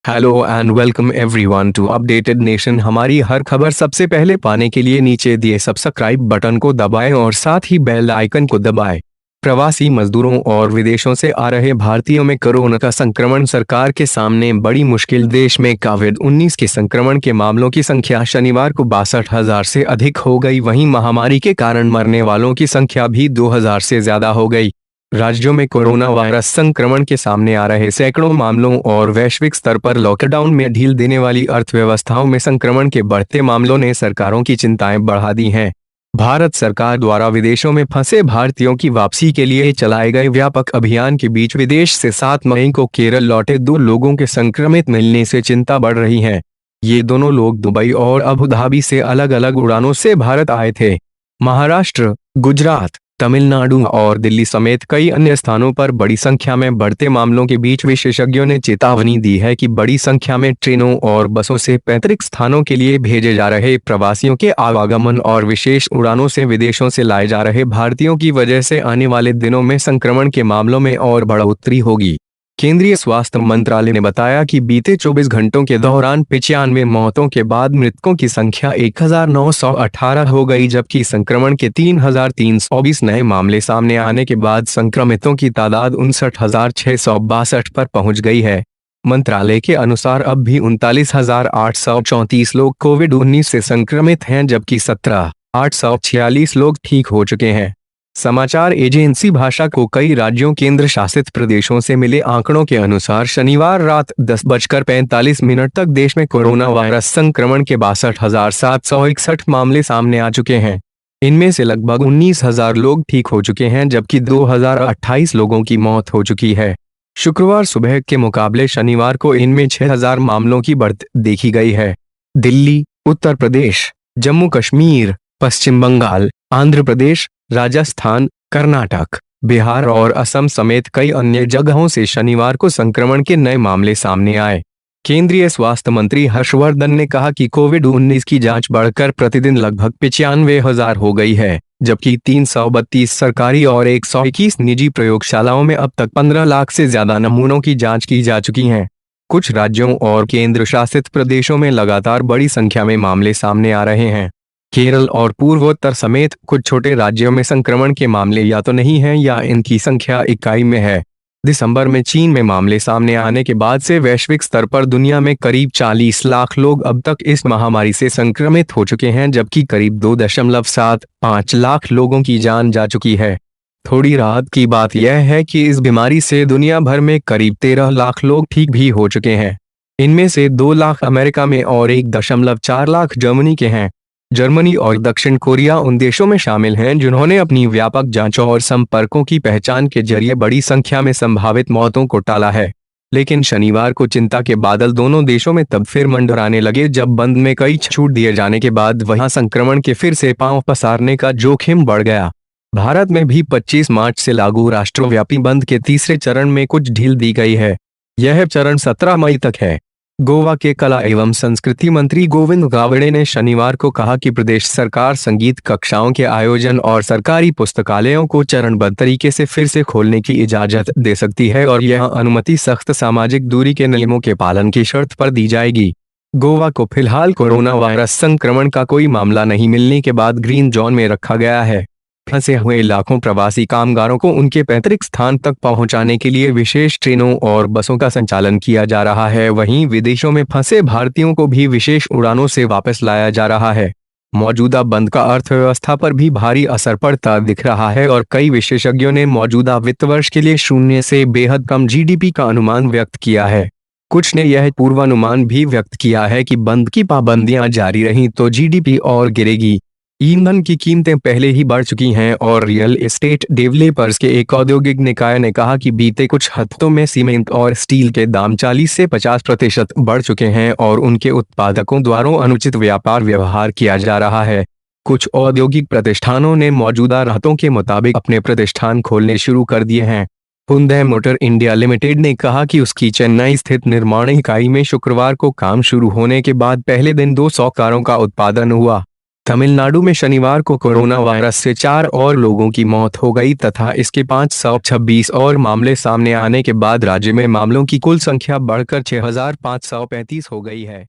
Hello and welcome everyone to updated nation. हमारी हर खबर सबसे पहले पाने के लिए नीचे दिए सब्सक्राइब बटन को दबाएं और साथ ही बेल आइकन को दबाएं। प्रवासी मजदूरों और विदेशों से आ रहे भारतीयों में कोरोना का संक्रमण, सरकार के सामने बड़ी मुश्किल। देश में कोविड-19 के संक्रमण के मामलों की संख्या शनिवार को 62,000 से अधिक हो गई। वहीं महामारी के कारण मरने वालों की संख्या भी 2,000 से ज्यादा हो गई। राज्यों में कोरोना वायरस संक्रमण के सामने आ रहे सैकड़ों मामलों और वैश्विक स्तर पर लॉकडाउन में ढील देने वाली अर्थव्यवस्थाओं में संक्रमण के बढ़ते मामलों ने सरकारों की चिंताएं बढ़ा दी हैं। भारत सरकार द्वारा विदेशों में फंसे भारतीयों की वापसी के लिए चलाए गए व्यापक अभियान के बीच विदेश से 7 मई को केरल लौटे 2 लोगों के संक्रमित मिलने से चिंता बढ़ रही है। ये दोनों लोग दुबई और अबू धाबी से अलग अलग उड़ानों से भारत आए थे। महाराष्ट्र, गुजरात, तमिलनाडु और दिल्ली समेत कई अन्य स्थानों पर बड़ी संख्या में बढ़ते मामलों के बीच विशेषज्ञों ने चेतावनी दी है कि बड़ी संख्या में ट्रेनों और बसों से पैतृक स्थानों के लिए भेजे जा रहे प्रवासियों के आवागमन और विशेष उड़ानों से विदेशों से लाए जा रहे भारतीयों की वजह से आने वाले दिनों में संक्रमण के मामलों में और बढ़ोतरी होगी। केंद्रीय स्वास्थ्य मंत्रालय ने बताया कि बीते 24 घंटों के दौरान 95 मौतों के बाद मृतकों की संख्या 1,918 हो गई, जबकि संक्रमण के 3,320 नए मामले सामने आने के बाद संक्रमितों की तादाद 59,662 पर पहुंच गई है। मंत्रालय के अनुसार अब भी 39,834 लोग कोविड-19 से संक्रमित हैं, जबकि 17,846 लोग ठीक हो चुके हैं। समाचार एजेंसी भाषा को कई राज्यों केंद्र शासित प्रदेशों से मिले आंकड़ों के अनुसार शनिवार रात 10:45 तक देश में कोरोना वायरस संक्रमण के 62,761 मामले सामने आ चुके हैं। इनमें से लगभग 19,000 लोग ठीक हो चुके हैं, जबकि 2,028 लोगों की मौत हो चुकी है। शुक्रवार सुबह के मुकाबले शनिवार को इनमें 6,000 मामलों की बढ़ोतरी देखी गई है। दिल्ली, उत्तर प्रदेश, जम्मू कश्मीर, पश्चिम बंगाल, आंध्र प्रदेश, राजस्थान, कर्नाटक, बिहार और असम समेत कई अन्य जगहों से शनिवार को संक्रमण के नए मामले सामने आए। केंद्रीय स्वास्थ्य मंत्री हर्षवर्धन ने कहा कि कोविड-19 की जांच बढ़कर प्रतिदिन लगभग 95,000 हो गई है, जबकि 332 सरकारी और 121 निजी प्रयोगशालाओं में अब तक 15 लाख से ज्यादा नमूनों की जांच की जा चुकी है। कुछ राज्यों और केंद्र शासित प्रदेशों में लगातार बड़ी संख्या में मामले सामने आ रहे हैं। केरल और पूर्वोत्तर समेत कुछ छोटे राज्यों में संक्रमण के मामले या तो नहीं हैं या इनकी संख्या इकाई में है। दिसंबर में चीन में मामले सामने आने के बाद से वैश्विक स्तर पर दुनिया में करीब 40 लाख लोग अब तक इस महामारी से संक्रमित हो चुके हैं, जबकि करीब 2.75 लाख लोगों की जान जा चुकी है। थोड़ी राहत की बात यह है कि इस बीमारी से दुनिया भर में करीब 13 लाख लोग ठीक भी हो चुके हैं। इनमें से 2 लाख अमेरिका में और 1.4 लाख जर्मनी के हैं। जर्मनी और दक्षिण कोरिया उन देशों में शामिल हैं जिन्होंने अपनी व्यापक जांचों और संपर्कों की पहचान के जरिए बड़ी संख्या में संभावित मौतों को टाला है। लेकिन शनिवार को चिंता के बादल दोनों देशों में तब फिर मंडराने लगे जब बंद में कई छूट दिए जाने के बाद वहां संक्रमण के फिर से पांव पसारने का जोखिम बढ़ गया। भारत में भी 25 मार्च से लागू राष्ट्रव्यापी बंद के तीसरे चरण में कुछ ढील दी गई है। यह चरण 17 मई तक है। गोवा के कला एवं संस्कृति मंत्री गोविंद गावड़े ने शनिवार को कहा कि प्रदेश सरकार संगीत कक्षाओं के आयोजन और सरकारी पुस्तकालयों को चरणबद्ध तरीके से फिर से खोलने की इजाजत दे सकती है और यह अनुमति सख्त सामाजिक दूरी के नियमों के पालन की शर्त पर दी जाएगी। गोवा को फिलहाल कोरोना वायरस संक्रमण का कोई मामला नहीं मिलने के बाद ग्रीन जोन में रखा गया है। फंसे हुए लाखों प्रवासी कामगारों को उनके पैतृक स्थान तक पहुंचाने के लिए विशेष ट्रेनों और बसों का संचालन किया जा रहा है। वहीं विदेशों में फंसे भारतीयों को भी विशेष उड़ानों से वापस लाया जा रहा है। मौजूदा बंद का अर्थव्यवस्था पर भी भारी असर पड़ता दिख रहा है और कई विशेषज्ञों ने मौजूदा वित्त वर्ष के लिए 0 से बेहद कम जीडीपी का अनुमान व्यक्त किया है। कुछ ने यह पूर्वानुमान भी व्यक्त किया है कि बंद की पाबंदियां जारी रहीं तो जीडीपी और गिरेगी। ईंधन की कीमतें पहले ही बढ़ चुकी हैं और रियल एस्टेट डेवलपर्स के एक औद्योगिक निकाय ने कहा कि बीते कुछ हफ्तों में सीमेंट और स्टील के दाम 40 से 50% बढ़ चुके हैं और उनके उत्पादकों द्वारा अनुचित व्यापार व्यवहार किया जा रहा है। कुछ औद्योगिक प्रतिष्ठानों ने मौजूदा राहतों के मुताबिक अपने प्रतिष्ठान खोलने शुरू कर दिए हैं। हुंडई मोटर इंडिया लिमिटेड ने कहा कि उसकी चेन्नई स्थित निर्माण इकाई में शुक्रवार को काम शुरू होने के बाद पहले दिन 200 कारों का उत्पादन हुआ। तमिलनाडु में शनिवार को कोरोना वायरस से 4 और लोगों की मौत हो गई तथा इसके 526 और मामले सामने आने के बाद राज्य में मामलों की कुल संख्या बढ़कर 6,535 हो गई है।